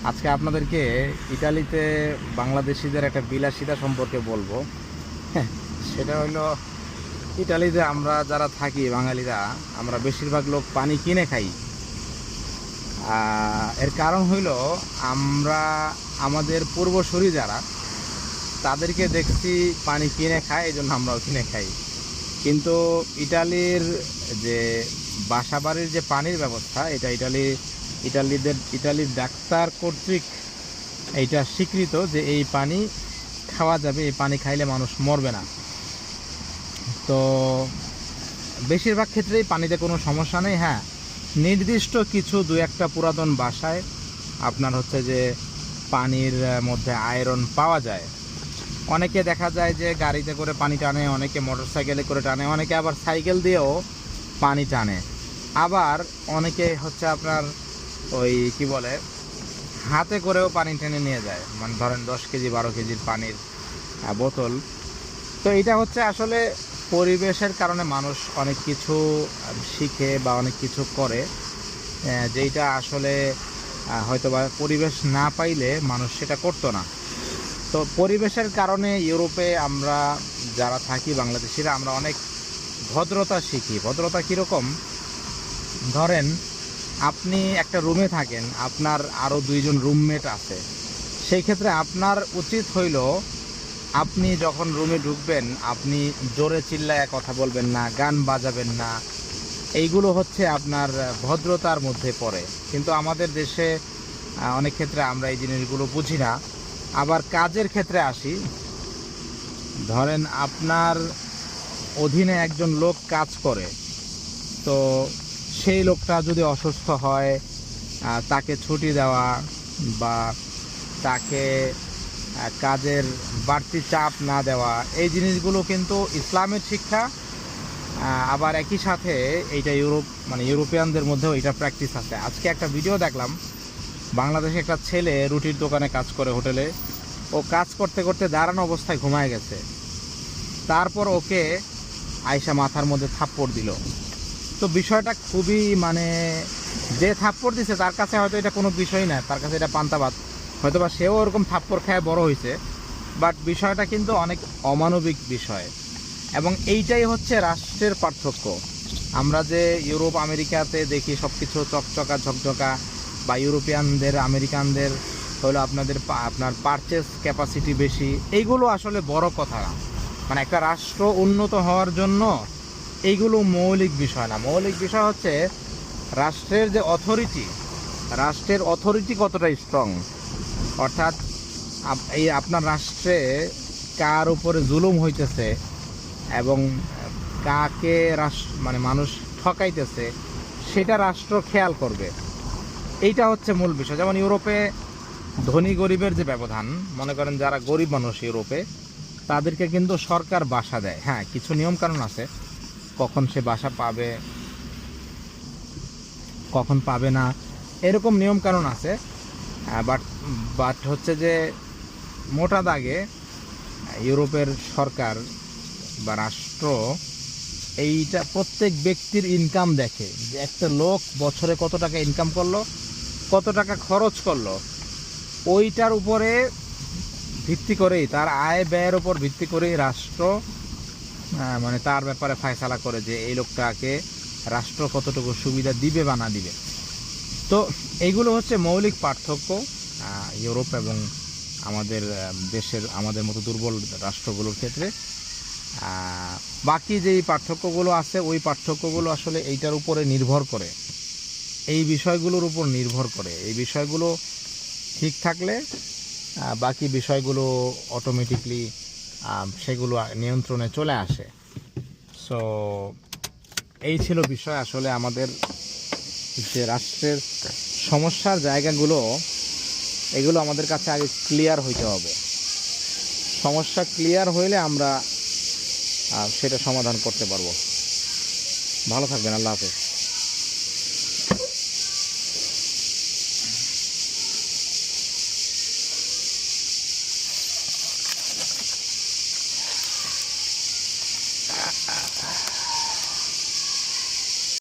আজকে আপনাদেরকে ইতালিতে বাংলাদেশিদের একটা বিলাসিতা সম্পর্কে বলবো। সেটা হলো, ইতালিতে আমরা যারা থাকি বাঙালিরা, আমরা বেশিরভাগ লোক পানি কিনে খাই। এর কারণ হইল, আমরা আমাদের পূর্বসূরি যারা, তাদেরকে দেখছি পানি কিনে খায়, এই জন্য আমরাও কিনে খাই। কিন্তু ইটালির যে বাসাবাড়ির যে পানির ব্যবস্থা, এটা ইটালির ডাক্তার কর্তৃক এইটা স্বীকৃত যে এই পানি খাওয়া যাবে, এই পানি খাইলে মানুষ মরবে না। তো বেশিরভাগ ক্ষেত্রেই পানিতে কোনো সমস্যা নেই। হ্যাঁ, নির্দিষ্ট কিছু দু একটা পুরাতন বাসায় আপনার হচ্ছে যে পানির মধ্যে আয়রন পাওয়া যায়। অনেকে দেখা যায় যে গাড়িতে করে পানি টানে, অনেকে মোটর সাইকেলে করে টানে, অনেকে আবার সাইকেল দিয়েও পানি টানে। আবার অনেকে হচ্ছে আপনার ওই কি বলে, হাতে করেও পানি টেনে নিয়ে যায়, মানে ধরেন 10 কেজি 12 কেজির পানির বোতল। তো এটা হচ্ছে আসলে পরিবেশের কারণে মানুষ অনেক কিছু শিখে বা অনেক কিছু করে, যেটা আসলে হয়তো বা পরিবেশ না পাইলে মানুষ সেটা করতো না। তো পরিবেশের কারণে ইউরোপে আমরা যারা থাকি বাংলাদেশিরা, আমরা অনেক ভদ্রতা শিখি। ভদ্রতা কীরকম? ধরেন আপনি একটা রুমে থাকেন, আপনার আরও 2জন রুমমেট আছে। সেই ক্ষেত্রে আপনার উচিত হইল, আপনি যখন রুমে ঢুকবেন আপনি জোরে চিল্লায় কথা বলবেন না, গান বাজাবেন না। এইগুলো হচ্ছে আপনার ভদ্রতার মধ্যে পড়ে। কিন্তু আমাদের দেশে অনেক ক্ষেত্রে আমরা এই জিনিসগুলো বুঝি না। আবার কাজের ক্ষেত্রে আসি, ধরেন আপনার অধীনে একজন লোক কাজ করে, তো সেই লোকটা যদি অসুস্থ হয়, তাকে ছুটি দেওয়া বা তাকে কাজের বাড়তি চাপ না দেওয়া, এই জিনিসগুলো কিন্তু ইসলামের শিক্ষা। আবার একই সাথে এইটা ইউরোপিয়ানদের মধ্যেও এটা প্র্যাকটিস আছে। আজকে একটা ভিডিও দেখলাম, বাংলাদেশে একটা ছেলে রুটির দোকানে কাজ করে, হোটেলে। ও কাজ করতে করতে দাঁড়ানো অবস্থায় ঘুমায় গেছে। তারপর ওকে আয়সা মাথার মধ্যে থাপ্পড় দিল। তো বিষয়টা খুবই যে থাপ্পড় দিছে তার কাছে হয়তো এটা কোনো বিষয় না, তার কাছে এটা পান্তাবাদ। হয়তো বা সেও ওরকম থাপ্পড় খায় বড় হয়েছে, বাট বিষয়টা কিন্তু অনেক অমানবিক বিষয়। এবং এইটাই হচ্ছে রাষ্ট্রের পার্থক্য। আমরা যে ইউরোপ আমেরিকাতে দেখি সব কিছু চকচকা ঝকঝকা, বা আমেরিকানদের হলো আপনার পারচেস ক্যাপাসিটি বেশি, এইগুলো আসলে বড় কথা না। একটা রাষ্ট্র উন্নত হওয়ার জন্য এইগুলো মৌলিক বিষয় না। মৌলিক বিষয় হচ্ছে রাষ্ট্রের যে রাষ্ট্রের অথরিটি কতটা স্ট্রং। অর্থাৎ আপনার রাষ্ট্রে কার উপরে জুলুম হইতেছে এবং কাকে মানুষ ঠকাইতেছে, সেটা রাষ্ট্র খেয়াল করবে। এইটা হচ্ছে মূল বিষয়। যেমন ইউরোপে ধনী গরিবের যে ব্যবধান, মনে করেন যারা গরিব মানুষ ইউরোপে, তাদেরকে কিন্তু সরকার বাসা দেয়। হ্যাঁ, কিছু নিয়মকানুন আছে, কখন সে বাসা পাবে কখন পাবে না, এরকম নিয়মকানুন আছে। বাট হচ্ছে যে মোটা দাগে ইউরোপের সরকার বা রাষ্ট্র এইটা প্রত্যেক ব্যক্তির ইনকাম দেখে, যে একটা লোক বছরে কত টাকা ইনকাম করলো, কত টাকা খরচ করলো, ওইটার উপরে ভিত্তি করেই, তার আয় ব্যয়ের উপর ভিত্তি করেই রাষ্ট্র তার ব্যাপারে ফয়সালা করে যে এই লোকটাকে রাষ্ট্র কতটুকু সুবিধা দিবে বা না দিবে। তো এইগুলো হচ্ছে মৌলিক পার্থক্য ইউরোপ এবং আমাদের মতো দুর্বল রাষ্ট্রগুলোর ক্ষেত্রে। বাকি যেই পার্থক্যগুলো আছে, ওই পার্থক্যগুলো আসলে এইটার উপরে নির্ভর করে, এই বিষয়গুলোর উপর নির্ভর করে। এই বিষয়গুলো ঠিক থাকলে বাকি বিষয়গুলো অটোমেটিকলি সেগুলো নিয়ন্ত্রণে চলে আসে। সো এই ছিল বিষয়। আসলে আমাদের যে রাষ্ট্রের সমস্যার জায়গাগুলো, এগুলো আমাদের কাছে আগে ক্লিয়ার হইতে হবে। সমস্যা ক্লিয়ার হইলে আমরা সেটা সমাধান করতে পারবো। ভালো থাকবেন। আল্লাহ হাফেজ।